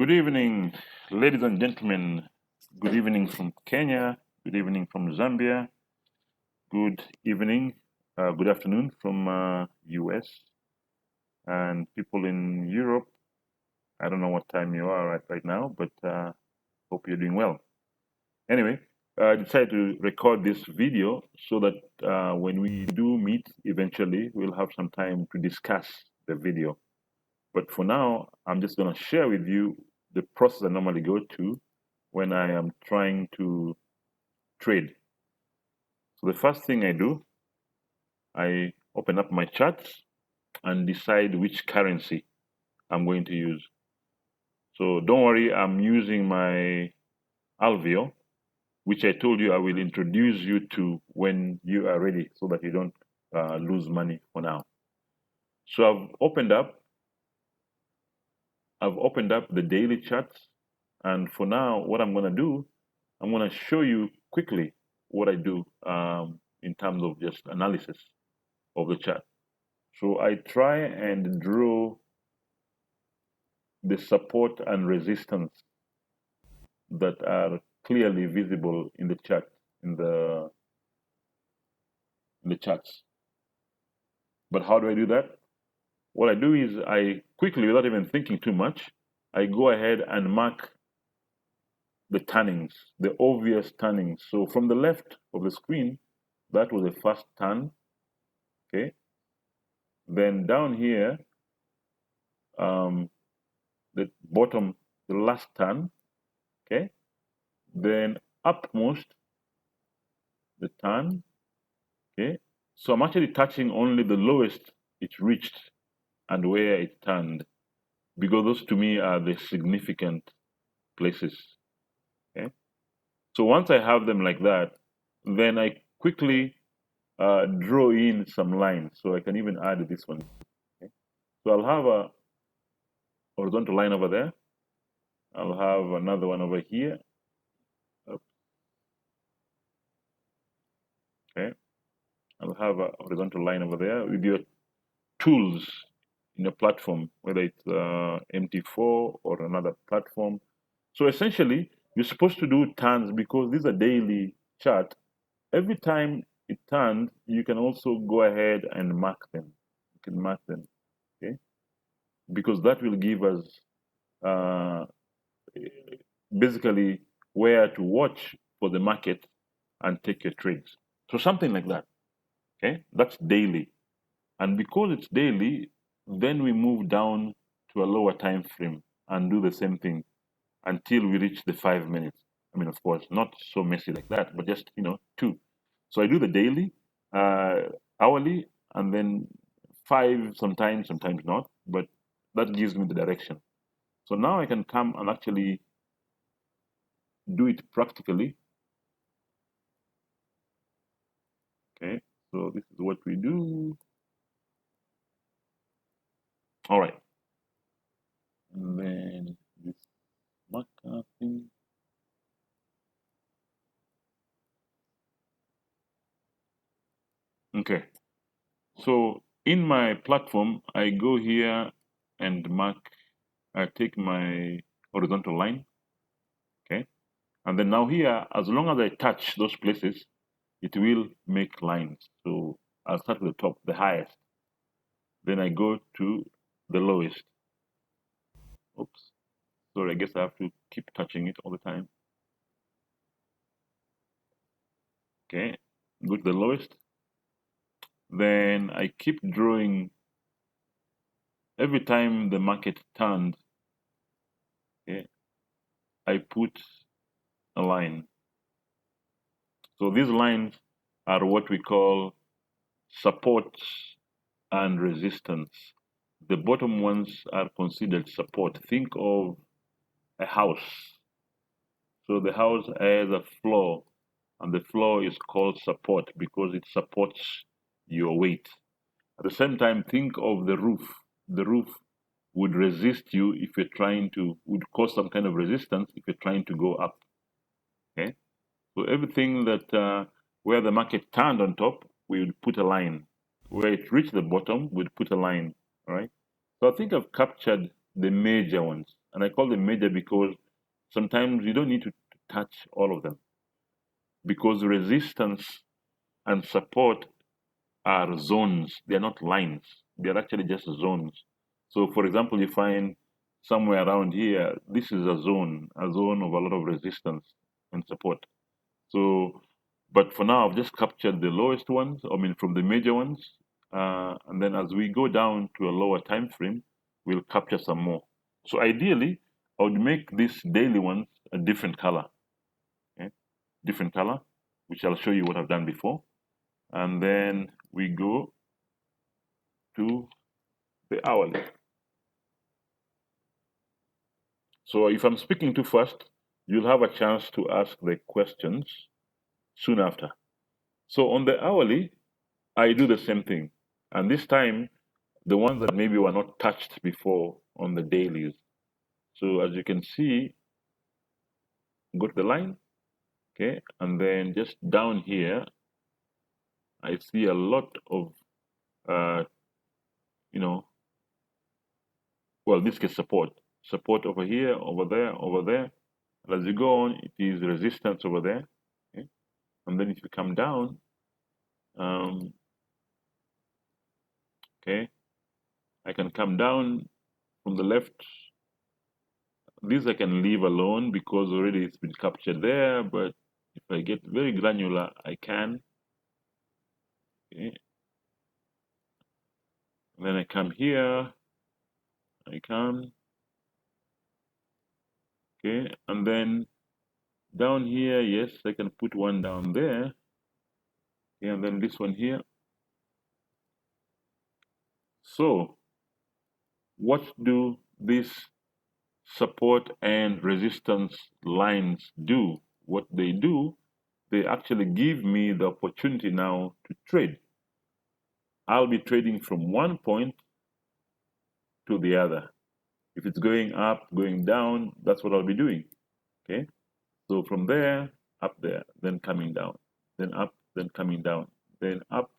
Good evening, ladies and gentlemen. Good evening from Kenya. Good evening from Zambia. Good evening, good afternoon from US and people in Europe. I don't know what time you are at right now, but hope you're doing well. Anyway, I decided to record this video so that when we do meet eventually, we'll have some time to discuss the video. But for now, I'm just going to share with you the process I normally go to when I am trying to trade. So the first thing I do, I open up my charts and decide which currency I'm going to use. So don't worry, I'm using my Alveo, which I told you I will introduce you to when you are ready so that you don't lose money for now. So I've opened up the daily charts, and for now, what I'm going to do, I'm going to show you quickly what I do in terms of just analysis of the chart. So I try and draw the support and resistance that are clearly visible in the chart, in the charts. But how do I do that? What I do is I quickly, without even thinking too much, I go ahead and mark the turnings, the obvious turnings. So from the left of the screen, that was the first turn. Okay. Then down here, the bottom, the last turn. Okay. Then upmost, the turn. Okay. So I'm actually touching only the lowest it reached and where it turned, because those to me are the significant places. Okay. So once I have them like that, then I quickly draw in some lines. So I can even add this one. Okay. So I'll have a horizontal line over there. I'll have another one over here. Okay. I'll have a horizontal line over there with your tools in a platform, whether it's MT4 or another platform. So essentially, you're supposed to do turns because these are daily chart. Every time it turns, you can also go ahead and mark them. You can mark them, okay? Because that will give us uh, basically where to watch for the market and take your trades. So something like that, okay? That's daily. And because it's daily, then we move down to a lower time frame and do the same thing until we reach the 5 minutes. I mean, of course, not so messy like that, but just, two. So I do the daily, hourly, and then five sometimes, sometimes not, but that gives me the direction. So now I can come and actually do it practically. Okay, so this is what we do. All right. And then this marker thing. Okay. So in my platform, I go here and mark, I take my horizontal line. Okay. And then now here, as long as I touch those places, it will make lines. So I'll start with the top, the highest. Then I go to the lowest. Oops. Sorry, I guess I have to keep touching it all the time. Okay. Go to the lowest. Then I keep drawing every time the market turned. Okay. I put a line. So these lines are what we call supports and resistance. The bottom ones are considered support. Think of a house. So the house has a floor, and the floor is called support because it supports your weight. At the same time, think of the roof. The roof would resist you if you're trying to, would cause some kind of resistance if you're trying to go up. Okay? So everything that, where the market turned on top, we would put a line. Where it reached the bottom, we'd put a line. All right? So I think I've captured the major ones. And I call them major because sometimes you don't need to touch all of them, because resistance and support are zones. They're not lines. They're actually just zones. So, for example, you find somewhere around here, this is a zone of a lot of resistance and support. So, but for now, I've just captured the lowest ones, I mean, from the major ones. And then as we go down to a lower time frame, we'll capture some more. So ideally, I would make these daily ones a different color, okay? Different color, which I'll show you what I've done before. And then we go to the hourly. So if I'm speaking too fast, you'll have a chance to ask the questions soon after. So on the hourly, I do the same thing. And this time, the ones that maybe were not touched before on the dailies. So as you can see, go to the line, okay, and then just down here, I see a lot of, uh, you know, well, this case support over here, over there, over there. And as you go on, it is resistance over there, okay? And then if you come down, um, okay, I can come down from the left. This I can leave alone because already it's been captured there, but if I get very granular, I can. Okay. And then I come here, I come, okay, and then down here, yes, I can put one down there, okay, and then this one here. So, what do these support and resistance lines do? What they do, they actually give me the opportunity now to trade. I'll be trading from one point to the other. If it's going up, going down, that's what I'll be doing. Okay. So from there, up there, then coming down, then up, then coming down, then up,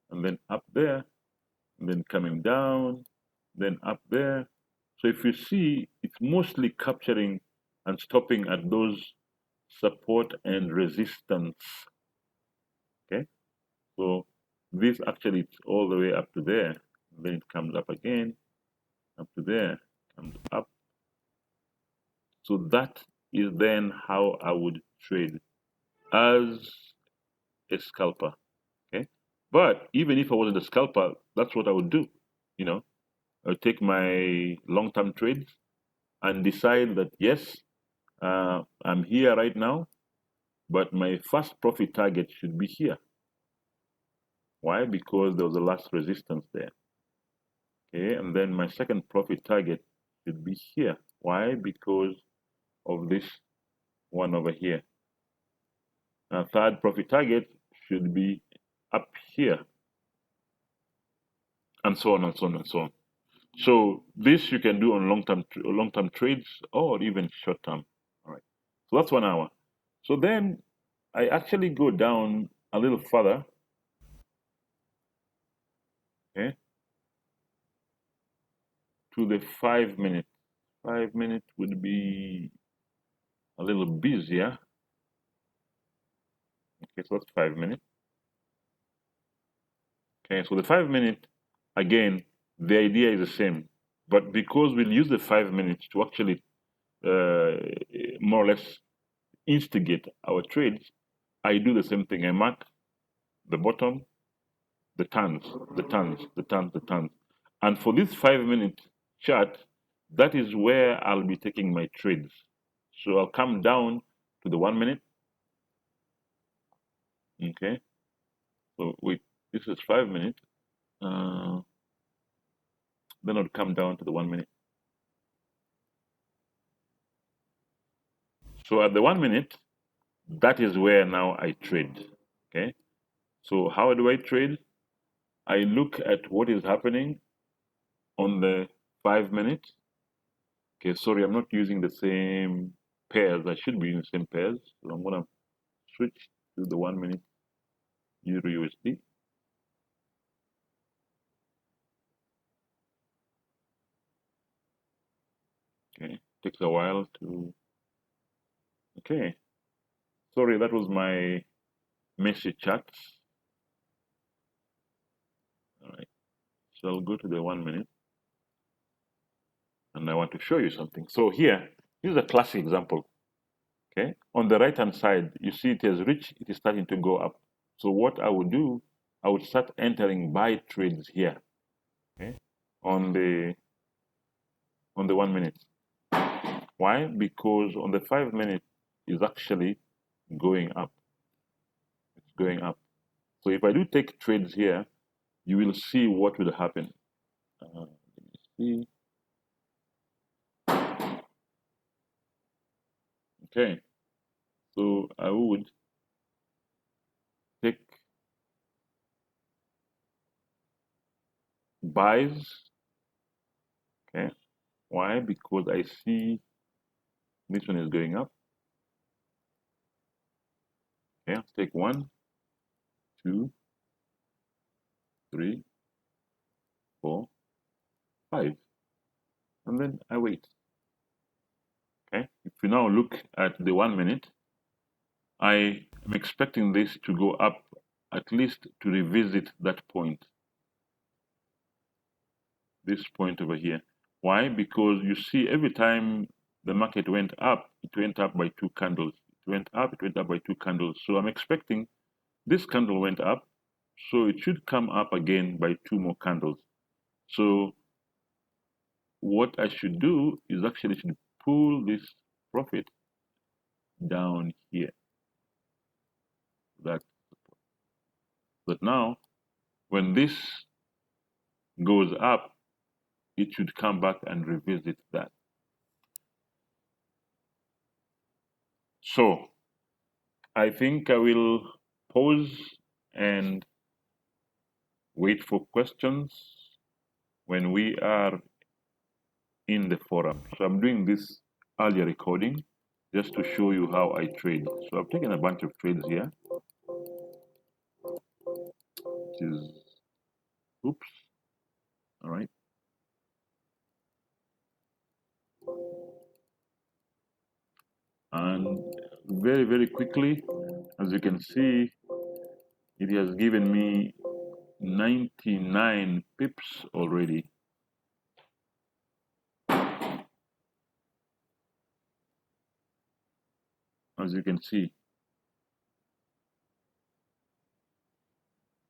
and then up there, and then coming down, then up there. So if you see, it's mostly capturing and stopping at those support and resistance. Okay. So this actually it's all the way up to there. Then it comes up again, up to there, comes up. So that is then how I would trade as a scalper. Okay. But even if I wasn't a scalper, that's what I would do. You know, I would take my long term trades and decide that yes, I'm here right now, but my first profit target should be here. Why? Because there was a last resistance there. Okay. And then my second profit target should be here. Why? Because of this one over here. Third profit target should be up here, and so on and so on and so on. So this you can do on long term trades or even short term. All right. So that's 1 hour. So then I actually go down a little further. Okay, to the 5 minute. 5 minute would be a little busier. Okay, so that's 5 minutes. Okay, so the 5 minute, again, the idea is the same, but because we'll use the 5 minutes to actually more or less instigate our trades, I do the same thing. I mark the bottom, the turns, the turns, the turns, the turns. And for this 5 minute chart, that is where I'll be taking my trades. So I'll come down to the 1 minute. Okay. So wait, this is 5 minutes. Then I'll come down to the 1 minute. So at the 1 minute, that is where now I trade. Okay. So how do I trade? I look at what is happening on the 5 minute. Okay, sorry, I'm not using the same pairs. I should be using the same pairs. So I'm gonna switch to the 1 minute Euro USD. takes a while to. Okay, sorry, that was my messy chat. All right, so I'll go to the 1 minute, and I want to show you something. So here, this is a classic example. Okay, on the right hand side, you see it has reached, it is starting to go up. So what I would do, I would start entering buy trades here. Okay, on the 1 minute. Why? Because on the 5 minute is actually going up. It's going up. So if I do take trades here, you will see what will happen. Let me see. Okay, so I would take buys. Okay, why? Because I see this one is going up. Okay, let's take 1, 2, 3, 4, 5, and then I wait. Okay, if you now look at the 1 minute, I am expecting this to go up at least to revisit that point, this point over here. Why? Because you see every time the market went up, it went up by 2 candles. It went up, it went up by 2 candles. So I'm expecting this candle went up, so it should come up again by 2 more candles. So what I should do is actually should pull this profit down here. But now, when this goes up, it should come back and revisit that. So I think I will pause and wait for questions when we are in the forum. So I'm doing this earlier recording just to show you how I trade. So I've taken a bunch of trades here, which is, oops, all right. And very, very quickly, as you can see, it has given me 99 pips already. As you can see.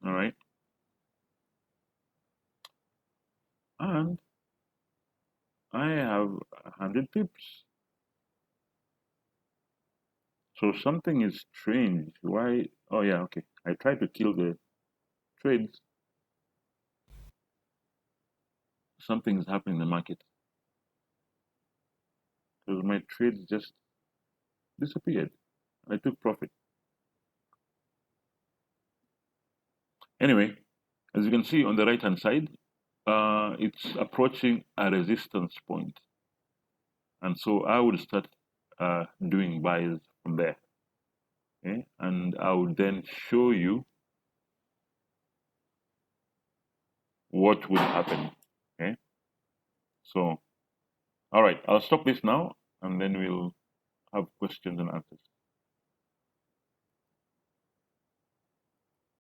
All right. And I have 100 pips. So something is strange. Why? Oh, yeah, okay. I tried to kill the trades. Something is happening in the market. Because my trades just disappeared. I took profit. Anyway, as you can see on the right hand side, it's approaching a resistance point. And so I would start doing buys from there. Okay? And I would then show you what would happen. Okay. So, all right, I'll stop this now and then we'll have questions and answers.